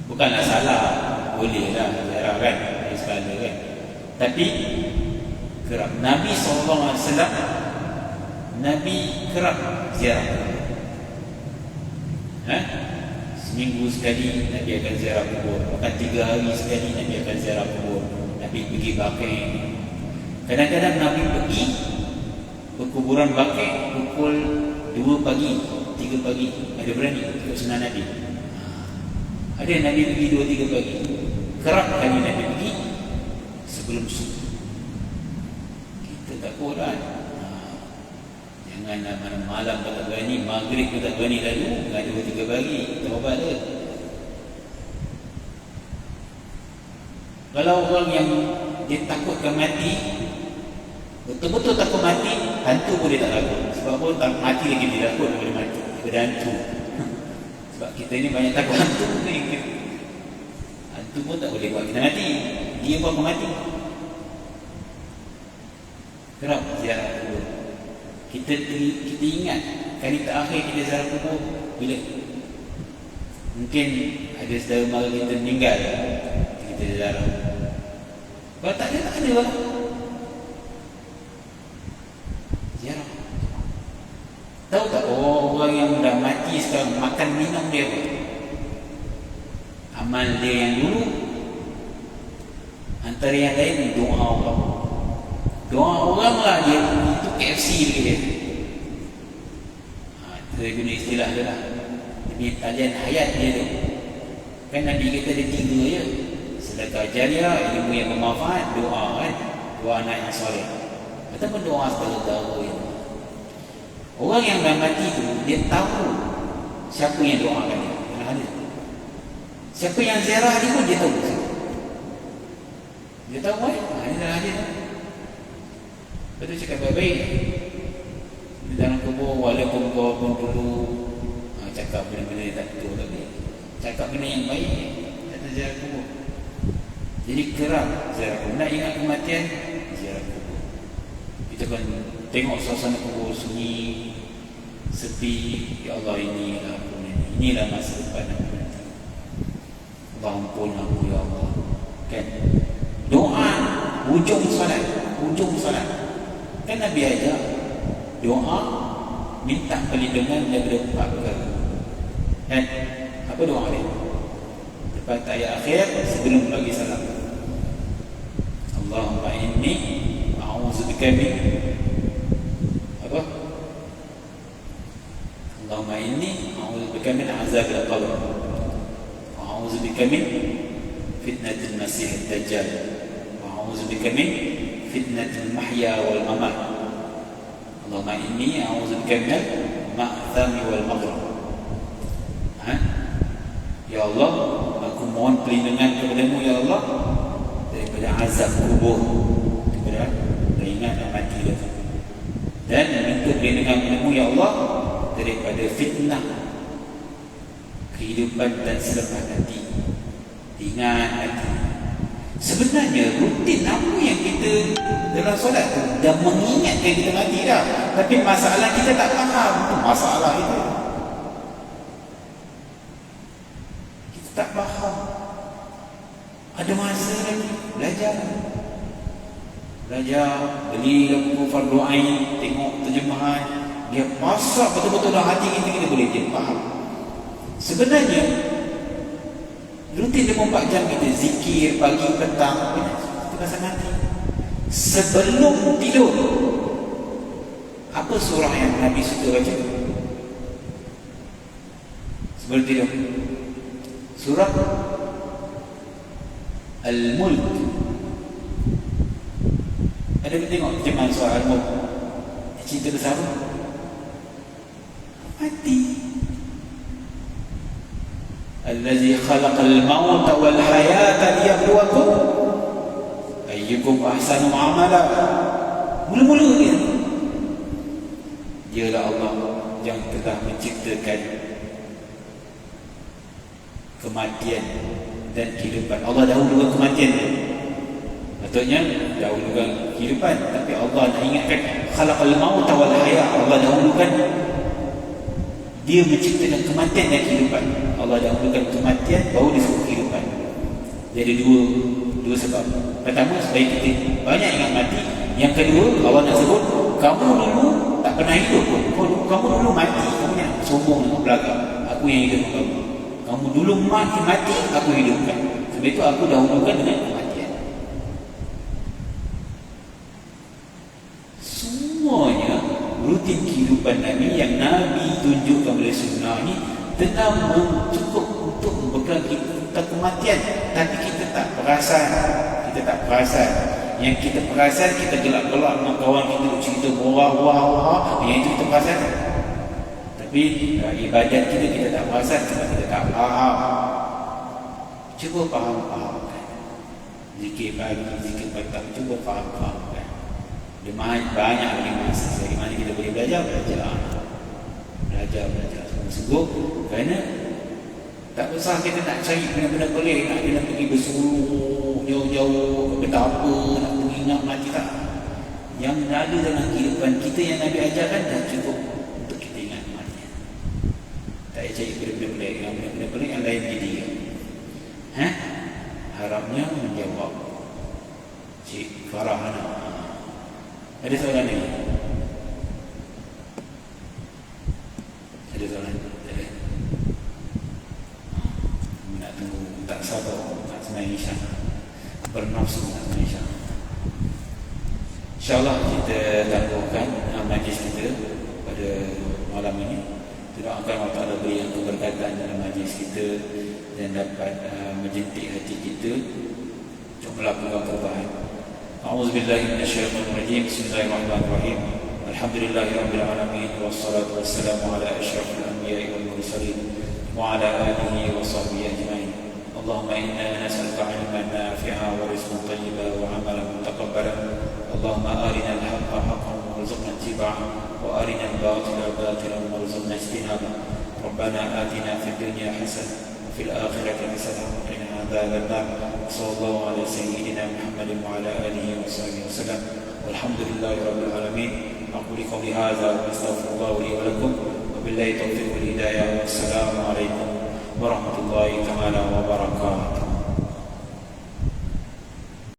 Bukanlah salah, boleh lah ziarah kan, sekala kan. Tapi kerap. Nabi SAW Nabi kerap ziarah. Seminggu sekali Nabi akan ziarah kubur. Bahkan 3 hari sekali Nabi akan ziarah kubur. Nabi pergi Baqi'. Kadang-kadang Nabi pergi perkuburan Baqi' pukul 2 pagi, 3 pagi. Ada berani ikut sunnah Nabi. Ada Nabi pergi 2-3 pagi. Kerap kali Nabi pergi sebelum subuh. Kita tak kurang. Jangan malam pun tak berani, maghrib pun tak berani lalu, dengan 2-3 pagi, taubat dia. Kalau orang yang dia takutkan mati, betul-betul takut mati, hantu pun dia tak takut. Sebab pun tak mati lagi dia takut daripada mati, daripada hantu. Sebab kita ni banyak takut hantu ni. Hantu pun tak boleh buat kita mati, dia pun akan mati. Kerap ziarah kubur. Kita ingat kali terakhir kita ziarah kubur bila? Mungkin ada saudara mara kita meninggal, kita ziarah. Kalau tak ada lah. Ziarah. Tahu tak orang yang dah mati sekarang makan minum dia apa? Amal dia yang dulu, antara yang lain doa orang. Doa orang lah dia itu KFC dia. Saya guna istilah dia lah. Dia Ni talian hayat dia tu. Kan Nabi kita ada 3 je. Sedekah jariah, ilmu yang bermanfaat, doa kan. Doa anak yang soleh. Ataupun doa saudara yang. Orang yang dah mati tu, dia tahu siapa yang doakan dia. Siapa yang ziarah dia pun dia tahu. Dia tahu ini dah hadir. Betul cakap baik-baik. Di dalam kubur walaupun kau pun dulu cakap benda-benda yang tak betul tapi cakap benda yang baik tak ziarah kubur. Jadi kerap ziarah kubur. Nak ingat kematian, ziarah kubur. Kita kan tengok suasana kubur sunyi, sepi. Ya Allah, inilah masa depan aku nanti. Allah ampun aku ya Allah. Kan? Doa hujung solat. Kan Nabi ajar doa minta perlindungan daripada 4 perkara. Kan? Apa doa dia? Lepas ayat akhir sebelum bagi salam. Allahumma inni a'udzubika min apa? Allahumma inni a'udzubika min azabil qabr. A'udzubika min fitnatil masih ad-dajjal. A'udzubika min fitnatil mahya wal mamat. Allahumma inni a'udzubika min ma'thami wal maghrib. Ya Allah, aku mohon perlindungan kepada-Mu ya Allah daripada azab kubur, daripada ingat dan mati dah. Dan minta perlindungan kepada-Mu ya Allah daripada fitnah kehidupan dan selepas nanti. Ingat nanti. Sebenarnya rutin apa yang kita dalam solat tu dah mengingatkan kita mati dah. Tapi masalah kita tak faham. Itu masalah itu. Kita tak faham. Ada masa lagi belajar, beli buku Fardu Ain, tengok terjemahan, dia masak betul-betul dalam hati kita boleh faham. Sebenarnya rutin 24 jam kita zikir pagi petang, kita rasa mati. Sebelum tidur, apa surah yang Nabi suka baca? Sebelum tidur, surah Al-Mulk. Ada kita tengok terjemahan surah Al-Mulk. Cerita bersama mati. Allazi khalaqal mauta wal hayata liyabluwakum ayyukum ahsanu amala. Mula-mula dialah Allah yang telah menciptakan kematian dan kehidupan. Allah dahulukan kematian. Maksudnya dahulukan kehidupan, tapi Allah nak ingatkan khalaqal mauta wal hayata. Allah dahulukan, dia menciptakan kematian dan kehidupan. Allah dahulukan kematian baru disebut kehidupan. Jadi dua sebab. Pertama, supaya kita banyak ingat mati. Yang kedua, Allah nak sebut kamu dulu tak pernah hidup pun. Kamu dulu mati. Kamu yang sombong dengan belakang. Aku yang hidup kamu. Kamu dulu mati, aku hidupkan. Sebab itu aku dahulukan dengan kematian. Semuanya rutin kehidupan Nabi yang Nabi tunjukkan oleh sunnah ni telah cukup untuk membekal kita tentang kematian. Tapi kita tak perasan. Yang kita perasan, kita gelak-gelak dengan kawan kita cerita wah. Yang itu kita perasan. Tapi ibadat kita tak perasan sebab kita tak faham. Cuba faham-fahamkan. Zikir pagi, zikir petang, cuba faham-fahamkan. Dia banyak lagi masa dari mana kita boleh belajar. Sungguh kerana tak usah kita nak cari benda-benda pelik, nak kena pergi bersuluh jauh-jauh, betapa nak mengingat mati, tak. Yang ada dalam kehidupan kita yang Nabi ajarkan dah cukup untuk kita ingat mati. Tak payah cari benda-benda pelik. Yang benda-benda pelik yang lain jadi. Harapnya menjawab Cik Farahana. Ada soalan ni? Ada soalan? Ada? Nak tunggu, tak sabar nak sembahyang Isyak. Bernafsu nak sembahyang Isyak. InsyaAllah kita tangguhkan majlis kita pada malam ini. Doakan Allah Ta'ala beri yang keberkatan dalam majlis kita dan dapat menjentik hati kita untuk melakukan perubahan. A'udzubillahi minasyaitonir rajim. Bismillahirrahmanirrahim. Alhamdulillahirabbil alamin wassalatu wassalamu ala asyrafil anbiya'i wal mursalin wa ala alihi wa sahbihi ajmain. Allahumma inna nas'aluka 'ilman nafi'an wa rizqan thayyiban wa 'amalan mutaqabbalan. Allahumma arina al-haqqa haqqan warzuqna ittiba'ahu wa arina al-batila batilan warzuqna ijtinabah. Rabbana atina fid dunya hasanah wa fil akhirati hasanah wa qina adzaban nar. Sallallahu ala sayyidina Muhammadin wa ala alihi wa sahbihi wasallam. Walhamdulillahi rabbil alamin. Aqulu qawli hadza wa astaghfirullah li wa lakum wa billahi tawfiq wal hidayah. Wassalamu alaikum warahmatullahi taala wabarakatuh.